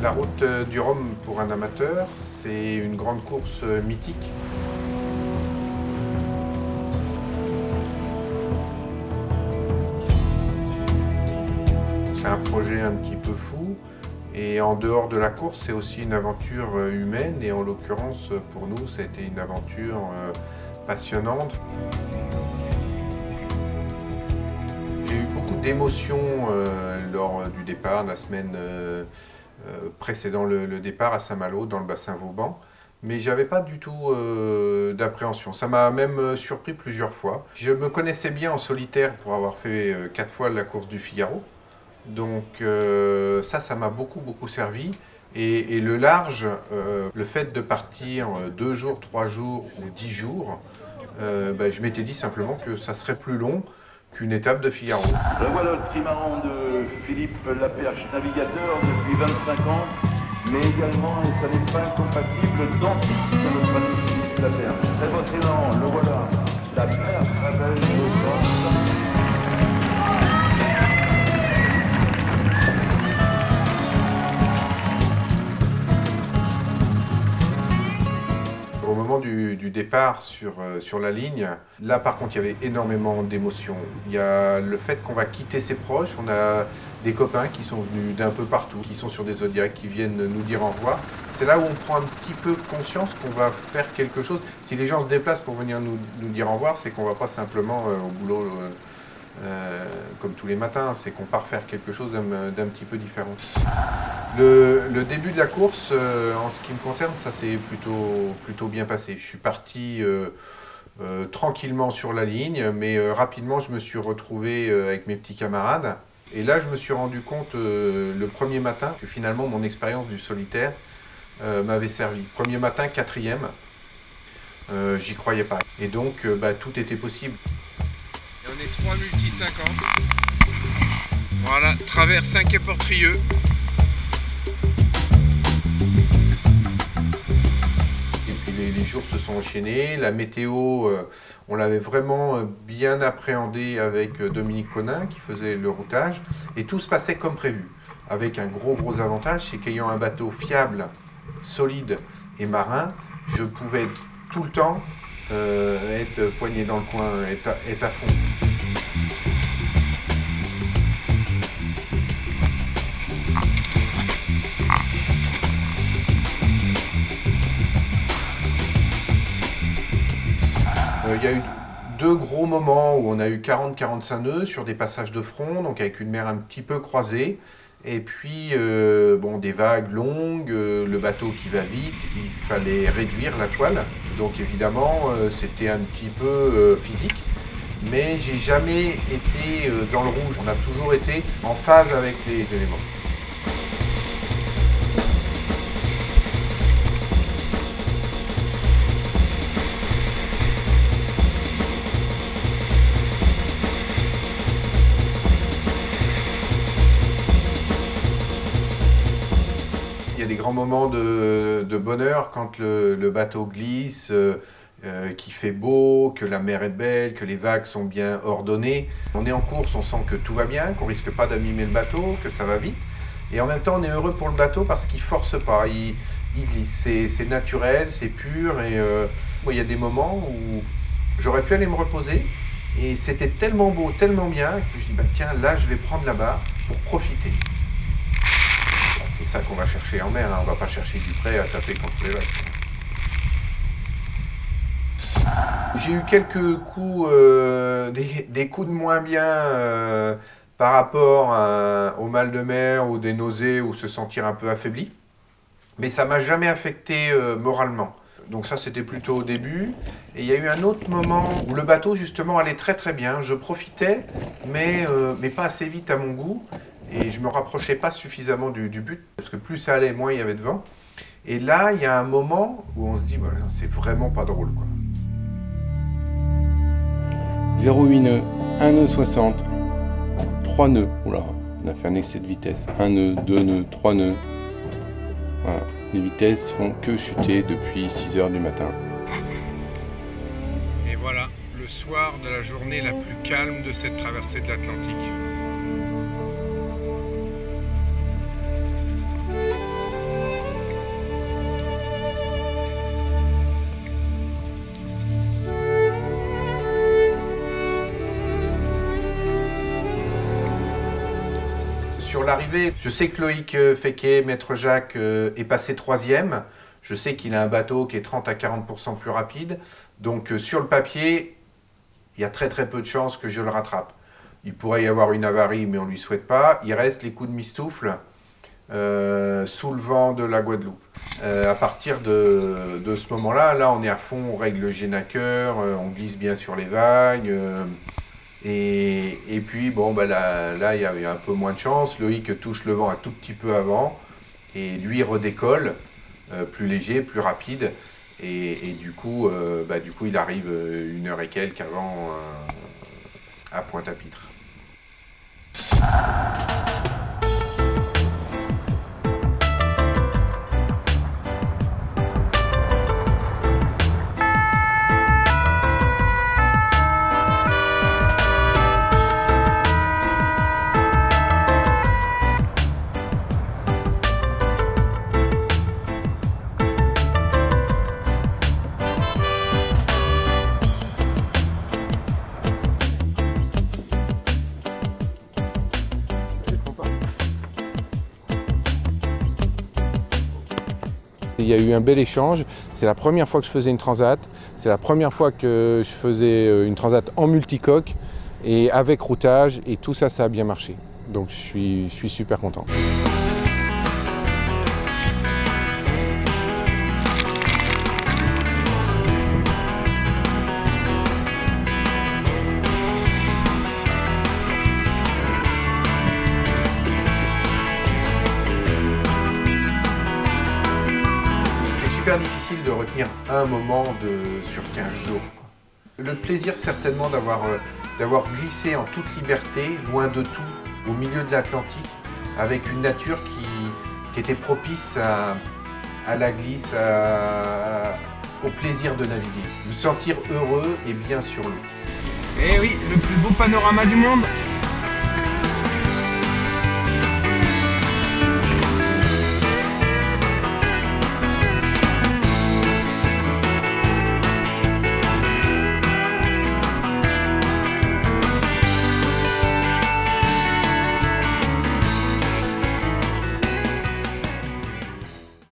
La route du Rhum pour un amateur, c'est une grande course mythique. C'est un projet un petit peu fou et en dehors de la course, c'est aussi une aventure humaine et en l'occurrence pour nous, ça a été une aventure passionnante. J'ai eu beaucoup d'émotions lors du départ, la semaine précédant le départ à Saint-Malo, dans le bassin Vauban. Mais j'avais pas du tout d'appréhension. Ça m'a même surpris plusieurs fois. Je me connaissais bien en solitaire pour avoir fait 4 fois la course du Figaro. Donc ça m'a beaucoup servi. Et le large, le fait de partir 2 jours, 3 jours ou 10 jours, je m'étais dit simplement que ça serait plus long qu'une étape de Figaro. Le voilà le trimaran de Philippe Laperche, navigateur depuis 25 ans, mais également, et ça n'est pas incompatible, dentiste, notre ami Philippe Laperche. Très beau trimaran, le voilà, Laperche, très belle naissance. Au moment du départ sur la ligne, là par contre il y avait énormément d'émotions. Il y a le fait qu'on va quitter ses proches, on a des copains qui sont venus d'un peu partout, qui sont sur des Zodiacs, qui viennent nous dire au revoir. C'est là où on prend un petit peu conscience qu'on va faire quelque chose. Si les gens se déplacent pour venir nous dire au revoir, c'est qu'on ne va pas simplement au boulot comme tous les matins, c'est qu'on part faire quelque chose d'un petit peu différent. Le début de la course, en ce qui me concerne, ça s'est plutôt bien passé. Je suis parti tranquillement sur la ligne, mais rapidement je me suis retrouvé avec mes petits camarades. Et là je me suis rendu compte le premier matin que finalement mon expérience du solitaire m'avait servi. Premier matin, 4e, j'y croyais pas. Et donc tout était possible. Et on est 3 multi 50. Voilà, travers 5 et Portrieux. Les jours se sont enchaînés, la météo, on l'avait vraiment bien appréhendée avec Dominique Conin qui faisait le routage et tout se passait comme prévu. Avec un gros avantage, c'est qu'ayant un bateau fiable, solide et marin, je pouvais tout le temps être poigné dans le coin, être à fond. Il y a eu 2 gros moments où on a eu 40-45 nœuds sur des passages de front, donc avec une mer un petit peu croisée. Et puis, des vagues longues, le bateau qui va vite, il fallait réduire la toile. Donc évidemment, c'était un petit peu physique. Mais j'ai jamais été dans le rouge, on a toujours été en phase avec les éléments. Il y a des grands moments de bonheur quand le bateau glisse, qu'il fait beau, que la mer est belle, que les vagues sont bien ordonnées. On est en course, on sent que tout va bien, qu'on risque pas d'abîmer le bateau, que ça va vite. Et en même temps, on est heureux pour le bateau parce qu'il force pas, il glisse. C'est naturel, c'est pur. Et il y a des moments où j'aurais pu aller me reposer. Et c'était tellement beau, tellement bien, que je dis, tiens, là, je vais prendre la barre pour profiter. C'est ça qu'on va chercher en mer, hein. On ne va pas chercher du près à taper contre les vagues. J'ai eu quelques coups, des coups de moins bien par rapport au mal de mer ou des nausées ou se sentir un peu affaibli. Mais ça ne m'a jamais affecté moralement. Donc ça, c'était plutôt au début. Et il y a eu un autre moment où le bateau, justement, allait très bien. Je profitais, mais pas assez vite à mon goût. Et je ne me rapprochais pas suffisamment du but, parce que plus ça allait, moins il y avait de vent. Et là, il y a un moment où on se dit, c'est vraiment pas drôle, quoi. 0,8 nœuds, 1 nœud 60, 3 nœuds. Oula, on a fait un excès de vitesse. 1 nœud, 2 nœuds, 3 nœuds. Voilà, les vitesses font que chuter depuis 6 h du matin. Et voilà, le soir de la journée la plus calme de cette traversée de l'Atlantique. Sur l'arrivée, je sais que Loïc Féquet, Maître Jacques, est passé 3e. Je sais qu'il a un bateau qui est 30 à 40% plus rapide. Donc sur le papier, il y a très peu de chances que je le rattrape. Il pourrait y avoir une avarie, mais on ne lui souhaite pas. Il reste les coups de mistoufle sous le vent de la Guadeloupe. À partir de ce moment-là, là on est à fond, on règle le génaqueur, on glisse bien sur les vagues. Et puis bon, bah là il y avait un peu moins de chance. Loïc touche le vent un tout petit peu avant et lui redécolle, plus léger, plus rapide. Et du coup, il arrive 1 heure et quelques avant à Pointe-à-Pitre. Il y a eu un bel échange, c'est la première fois que je faisais une transat, c'est la première fois que je faisais une transat en multicoque et avec routage et tout ça, ça a bien marché. Donc je suis super content. Super difficile de retenir un moment sur 15 jours. Le plaisir certainement d'avoir glissé en toute liberté, loin de tout, au milieu de l'Atlantique, avec une nature qui était propice à la glisse, au plaisir de naviguer. Me sentir heureux et bien sur l'eau. Eh oui, le plus beau panorama du monde.